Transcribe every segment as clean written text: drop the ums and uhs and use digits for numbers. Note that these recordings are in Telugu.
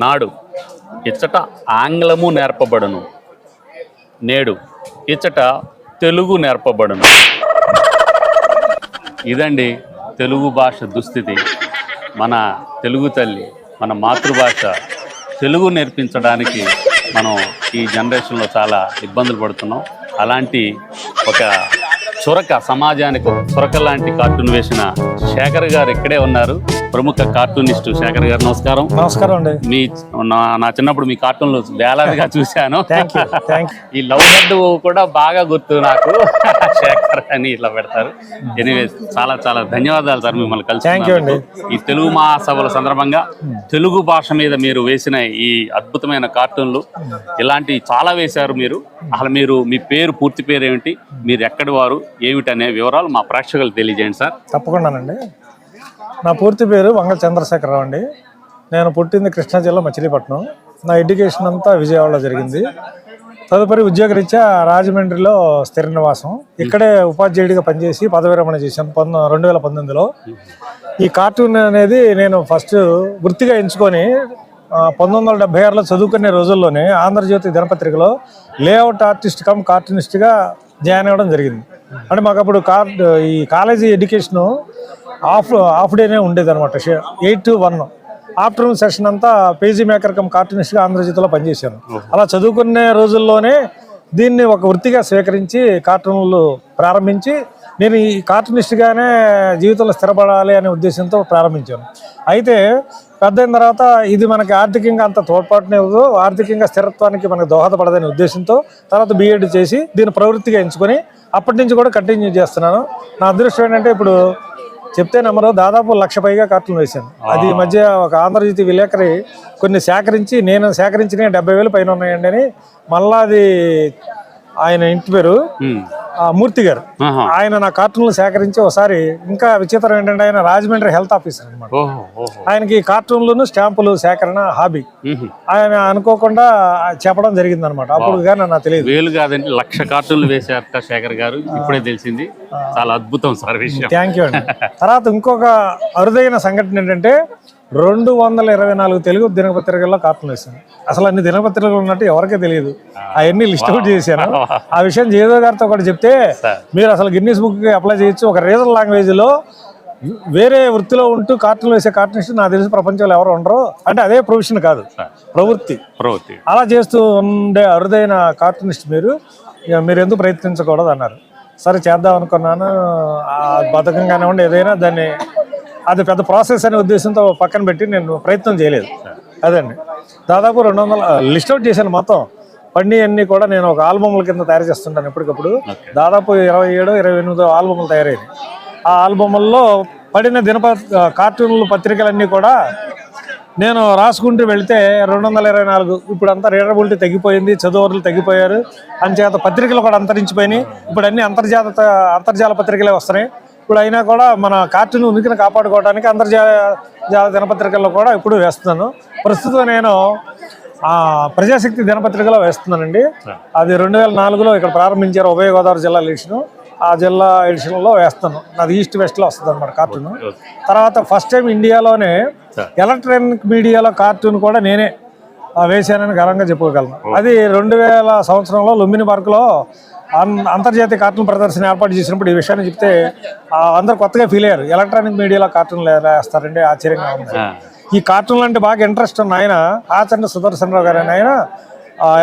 నాడు ఇచ్చట ఆంగ్లము నేర్పబడును, నేడు ఇచ్చట తెలుగు నేర్పబడును. ఇదండి తెలుగు భాష దుస్థితి. మన తెలుగు తల్లి, మన మాతృభాష తెలుగు నేర్పించడానికి మనం ఈ జనరేషన్లో చాలా ఇబ్బందులు పడుతున్నాం. అలాంటి ఒక చురక, సమాజానికి చురక లాంటి కార్టూన్ వేసిన శేఖర్ గారు ఇక్కడే ఉన్నారు. ప్రముఖ కార్టూనిస్టు శేఖర్ గారు, నమస్కారం. నమస్కారం అండి. నా చిన్నప్పుడు మీ కార్టూన్లు వేలాదిగా చూశాను. ఈ లవ్ బర్డ్ కూడా బాగా గుర్తు నాకు, శేఖర్ అని ఇట్లా పెడతారు. ఎనీవేస్, చాలా చాలా ధన్యవాదాలు సార్ మిమ్మల్ని కలిసి. ఈ తెలుగు మహాసభల సందర్భంగా తెలుగు భాష మీద మీరు వేసిన ఈ అద్భుతమైన కార్టూన్లు, ఇలాంటివి చాలా వేశారు మీరు. అసలు మీ పేరు, పూర్తి పేరు ఏమిటి, మీరు ఎక్కడి వారు, ఏమిటనే వివరాలు మా ప్రేక్షకులకు తెలియజేయండి సార్. తప్పకుండానండి. నా పూర్తి పేరు వంగ చంద్రశేఖరరావు అండి. నేను పుట్టింది కృష్ణా జిల్లా మచిలీపట్నం. నా ఎడ్యుకేషన్ అంతా విజయవాడలో జరిగింది. తదుపరి ఉద్యోగరీత్యా రాజమండ్రిలో స్థిర నివాసం. ఇక్కడే ఉపాధ్యాయుడిగా పనిచేసి పదవి విరమణ చేశాను 2019లో. ఈ కార్టూన్ అనేది నేను ఫస్ట్ వృత్తిగా ఎంచుకొని 1976లో చదువుకునే రోజుల్లోనే ఆంధ్రజ్యోతి దినపత్రికలో లేఅవుట్ ఆర్టిస్ట్ కమ్ కార్టూనిస్ట్గా జాయిన్ అవ్వడం జరిగింది. అంటే మాకు అప్పుడు ఈ కాలేజీ ఎడ్యుకేషను హాఫ్ డేనే ఉండేది అనమాట. 8 to 1 ఆఫ్టర్నూన్ సెషన్ అంతా పేజీ మేకర్ కమ్ కార్టూనిస్ట్గా ఆంధ్రజ్యోతిలో పనిచేశాను. అలా చదువుకునే రోజుల్లోనే దీన్ని ఒక వృత్తిగా స్వీకరించి కార్టూన్లు ప్రారంభించి, నేను ఈ కార్టూనిస్ట్గానే జీవితంలో స్థిరపడాలి అనే ఉద్దేశంతో ప్రారంభించాను. అయితే పెద్ద అయిన తర్వాత ఇది మనకి ఆర్థికంగా అంత తోడ్పాటునివ్వదు, ఆర్థికంగా స్థిరత్వానికి మనకు దోహదపడదనే ఉద్దేశంతో తర్వాత బీఎడ్ చేసి దీన్ని ప్రవృత్తిగా ఎంచుకొని అప్పటి నుంచి కూడా కంటిన్యూ చేస్తున్నాను. నా అదృష్టం ఏంటంటే ఇప్పుడు చెప్తే నమ్మరు, దాదాపు 1,00,000 పైగా కార్టూన్లు వేశాను. అది ఈ మధ్య ఒక ఆంధ్రజ్యోతి విలేకరి కొన్ని సేకరించి, నేను సేకరించిన 70,000 పైన ఉన్నాయండి అని, మళ్ళా అది ఆయన ఇంటి పేరు మూర్తి గారు, ఆయన నా కార్టూన్లు సేకరించి ఒకసారి, ఇంకా విచిత్రం ఏంటంటే ఆయన రాజమండ్రి హెల్త్ ఆఫీసర్ అనమాట. ఆయనకి కార్టూన్లను స్టాంపులు సేకరణ హాబీ. ఆయన అనుకోకుండా చెప్పడం జరిగింది అనమాట. అప్పుడు కానీ నాకు తెలియదు. వేలు కాదండి, 1,00,000 కార్టూన్లు వేశారట శేఖర్ గారు, ఇప్పుడే తెలిసింది. చాలా అద్భుతం సార్ విషయం. థ్యాంక్ యూ అండి. తర్వాత ఇంకొక అరుదైన సంఘటన ఏంటంటే 224 తెలుగు దినపత్రికల్లో కార్టూన్ వేసాను. అసలు అన్ని దినపత్రికలు ఉన్నట్టు ఎవరికే తెలియదు. అవన్నీ లిస్ట్ అవుట్ చేశాను. ఆ విషయం జేదో గారితో కూడా చెప్తే, మీరు అసలు గిన్నీస్ బుక్కి అప్లై చేయొచ్చు, ఒక రీజనల్ లాంగ్వేజ్లో వేరే వృత్తిలో ఉంటూ కార్టూన్ వేసే కార్టూనిస్ట్ నాకు తెలిసి ప్రపంచంలో ఎవరు ఉండరు. అంటే అదే ప్రొఫెషన్ కాదు, ప్రవృత్తి. అలా చేస్తూ ఉండే అరుదైన కార్టూనిస్ట్ మీరు ఎందుకు ప్రయత్నించకూడదు అన్నారు. సరే చేద్దాం అనుకున్నాను. బద్ధకం కానివ్వండి, ఏదైనా దాన్ని అది పెద్ద ప్రాసెస్ అనే ఉద్దేశంతో పక్కన పెట్టి నేను ప్రయత్నం చేయలేదు. అదండి, దాదాపు 200 లిస్ట్ అవుట్ చేశాను. మొత్తం పండి అన్నీ కూడా నేను ఒక ఆల్బమ్ల కింద తయారు చేస్తుంటాను ఎప్పటికప్పుడు. దాదాపు 27-28 ఆల్బమ్లు తయారైనాయి. ఆ ఆల్బమ్ల్లో పడిన కార్టూన్లు పత్రికలన్నీ కూడా నేను రాసుకుంటూ వెళితే 224. ఇప్పుడు అంతా రీడబిలిటీ తగ్గిపోయింది, చదువులు తగ్గిపోయారు, అంచేత పత్రికలు కూడా అంతరించిపోయినాయి. ఇప్పుడు అన్ని అంతర్జాల పత్రికలే వస్తున్నాయి. ఇప్పుడు అయినా కూడా మన కార్టూన్ ఉనికిని కాపాడుకోవడానికి అంతర్జాల దినపత్రికల్లో కూడా ఇప్పుడు వేస్తున్నాను. ప్రస్తుతం నేను ప్రజాశక్తి దినపత్రికలో వేస్తున్నానండి. అది 2004లో ఇక్కడ ప్రారంభించారు, ఉభయ గోదావరి జిల్లా ఎడిషన్. ఆ జిల్లా ఎడిషన్లో వేస్తాను. నాది ఈస్ట్ వెస్ట్లో వస్తుంది అన్నమాట కార్టూన్. తర్వాత ఫస్ట్ టైం ఇండియాలోనే ఎలక్ట్రానిక్ మీడియాలో కార్టూన్ కూడా నేనే వేశానని గర్వంగా చెప్పుకోగలను. అది 2000 సంవత్సరంలో లుంబిని పార్కులో అంతర్జాతీయ కార్టూన్ ప్రదర్శన ఏర్పాటు చేసినప్పుడు ఈ విషయాన్ని చెప్తే అందరూ కొత్తగా ఫీల్ అయ్యారు. ఎలక్ట్రానిక్ మీడియాలో కార్టూన్లు వేస్తారండి, ఆశ్చర్యంగా ఉంది. ఈ కార్టూన్లు అంటే బాగా ఇంట్రెస్ట్ ఉన్న ఆయన ఆచండ సుదర్శనరావు గారు అని, ఆయన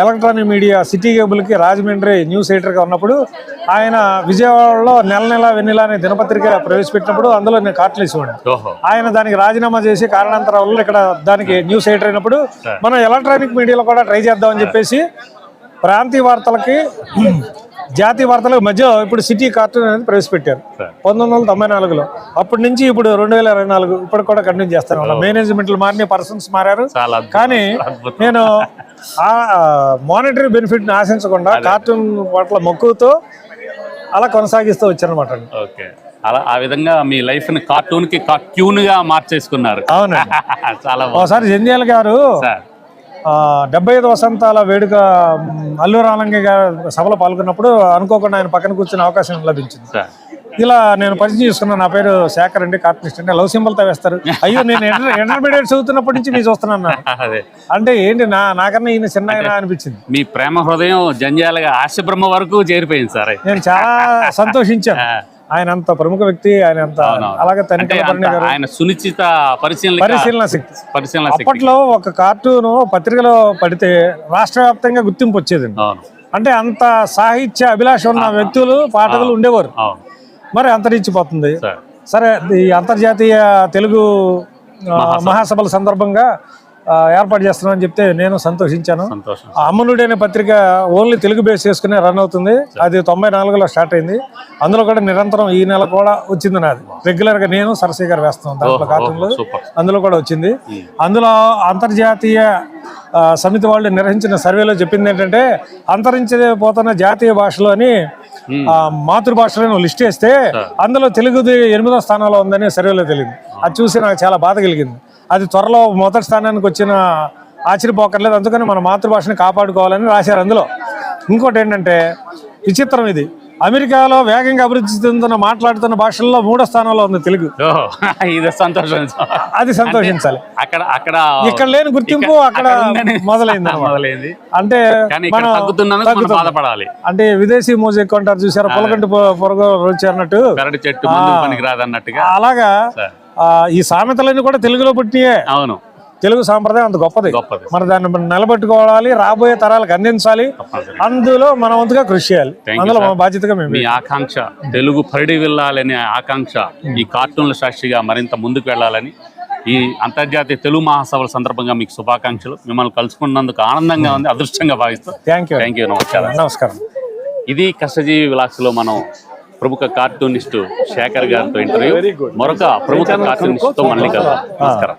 ఎలక్ట్రానిక్ మీడియా సిటీ కేబుల్కి రాజమండ్రి న్యూస్ ఎడిటర్గా ఉన్నప్పుడు ఆయన విజయవాడలో నెల వెన్నెల అనే దినపత్రిక ప్రవేశపెట్టినప్పుడు అందులో నేను కార్టూన్లు వేసేవాడిని. ఆయన దానికి రాజీనామా చేసి కారణాంతరం వల్ల ఇక్కడ దానికి న్యూస్ ఎడిటర్ అయినప్పుడు మనం ఎలక్ట్రానిక్ మీడియాలో కూడా ట్రై చేద్దామని చెప్పేసి ప్రాంతీయ వార్తలకి జాతీయ వార్తలకు మధ్య ఇప్పుడు సిటీ కార్టూన్ అనేది ప్రవేశపెట్టారు 1994లో. అప్పటి నుంచి ఇప్పుడు 2024 ఇప్పుడు కూడా కంటిన్యూ చేస్తాను. మేనేజ్మెంట్లు మారిన, పర్సన్స్ మారారు, కానీ నేను మానిటరీ బెనిఫిట్ని ఆశించకుండా కార్టూన్ పట్ల మక్కువతో అలా కొనసాగిస్తూ వచ్చానమాట. అలా ఆ విధంగా మీ లైఫ్ ని కార్టూన్ కి కార్టూన్ గా మార్చేసుకున్నారు. అవునండి. చాలా ఒకసారి జంధ్యాల గారు 75 వసంతాల వేడుక అల్లూరు ఆలంగి గారి సభలో పాల్గొన్నప్పుడు అనుకోకుండా ఆయన పక్కన కూర్చునే అవకాశం లభించింది. ఇలా నేను పరిచయం చేసుకున్నాను. నా పేరు శేఖర్ అండి, కార్టూనిస్ట్ అండి. లవ్ సింబల్ తో వేస్తారు. అయ్యో నేను ఇంటర్మీడియట్ చదువుతున్నప్పటి నుంచి మీరు చూస్తున్నాను. అదే అంటే ఏంటి నాకన్నా ఈయన చిన్న ఆయన అనిపించింది. మీ ప్రేమ హృదయం జంజాలుగా ఆశ బ్రహ్మ వరకు చేరిపోయింది సార్. నేను చాలా సంతోషించాను. ఆయన అంత ప్రముఖ వ్యక్తి, ఆయన అంత అలాగే ఆయన సునిశ్చిత పరిశీలన శక్తి. పరిశీలన అప్పట్లో ఒక కార్టూన్ పత్రికలో పడితే రాష్ట్ర వ్యాప్తంగా గుర్తింపు వచ్చేదండి. అంటే అంత సాహిత్య అభిలాష ఉన్న వ్యక్తులు, పాఠకులు ఉండేవారు. మరి అంతరించిపోతుంది. సరే, ఈ అంతర్జాతీయ తెలుగు మహాసభల సందర్భంగా ఏర్పాటు చేస్తున్నామని చెప్తే నేను సంతోషించాను. అమ్మనుడి అనే పత్రిక ఓన్లీ తెలుగు బేస్ చేసుకునే రన్ అవుతుంది. అది 94లో స్టార్ట్ అయింది. అందులో కూడా నిరంతరం ఈ నెల కూడా వచ్చింది నాది. రెగ్యులర్ గా నేను సరస్వతి గారు వేస్తున్నాం దాంట్లో కార్టూన్లు. అందులో కూడా వచ్చింది. అందులో అంతర్జాతీయ సమితి వాళ్ళు నిర్వహించిన సర్వేలో చెప్పింది ఏంటంటే, అంతరించిపోతున్న జాతీయ భాషలోని మాతృభాషలను లిస్ట్ చేస్తే అందులో తెలుగుది 8వ స్థానంలో ఉందని సర్వేలో తెలియదు. అది చూసి నాకు చాలా బాధ కలిగింది. అది త్వరలో మొదటి స్థానానికి వచ్చిన ఆశ్చర్యపోకర్లేదు. అందుకని మన మాతృభాషని కాపాడుకోవాలని రాశారు అందులో. ఇంకోటి ఏంటంటే విచిత్రం, ఇది అమెరికాలో వేగంగా అభివృద్ధి చెందుతున్న మాట్లాడుతున్న భాషల్లో 3వ స్థానంలో ఉంది తెలుగు. ఇది సంతోషం. అది సంతోషించాలి. ఇక్కడ లేని గుర్తింపు అక్కడ మొదలైంది. అంటే మనం బాధపడాలి. అంటే విదేశీ మ్యూజిక్ అంటారు చూసారా, పొలకంటి పొరగ వచ్చి అన్నట్టు, అలాగా ఈ సామెతలన్నీ కూడా తెలుగులో పుట్టినాయే. అవును, తెలుగు సాంప్రదాయం అంత గొప్పది. మరి దాన్ని నిలబెట్టుకోవాలి, రాబోయే తరాలకు అందించాలి. అందులో మన వంతుగా కృషి చేయాలి. అందులో మన బాధ్యతగా మేము. మీ ఆకాంక్ష తెలుగు పరిడి వెళ్ళాలనే ఆకాంక్ష ఈ కార్టూన్ల సాక్షిగా మరింత ముందుకు వెళ్ళాలని, ఈ అంతర్జాతీయ తెలుగు మహాసభల సందర్భంగా మీకు శుభాకాంక్షలు. మిమ్మల్ని కలుసుకున్నందుకు ఆనందంగా ఉంది, అదృష్టంగా భావిస్తాం. Thank you. నమస్కారం. ఇది కష్టజీవి విలాస్ లో మనం ప్రముఖ కార్టూనిస్టు శేఖర్ గారితో ఇంటర్వ్యూ. మరొక ప్రముఖ కార్టూనిస్ట్ తో మళ్ళీ కలుద్దాం. నమస్కారం.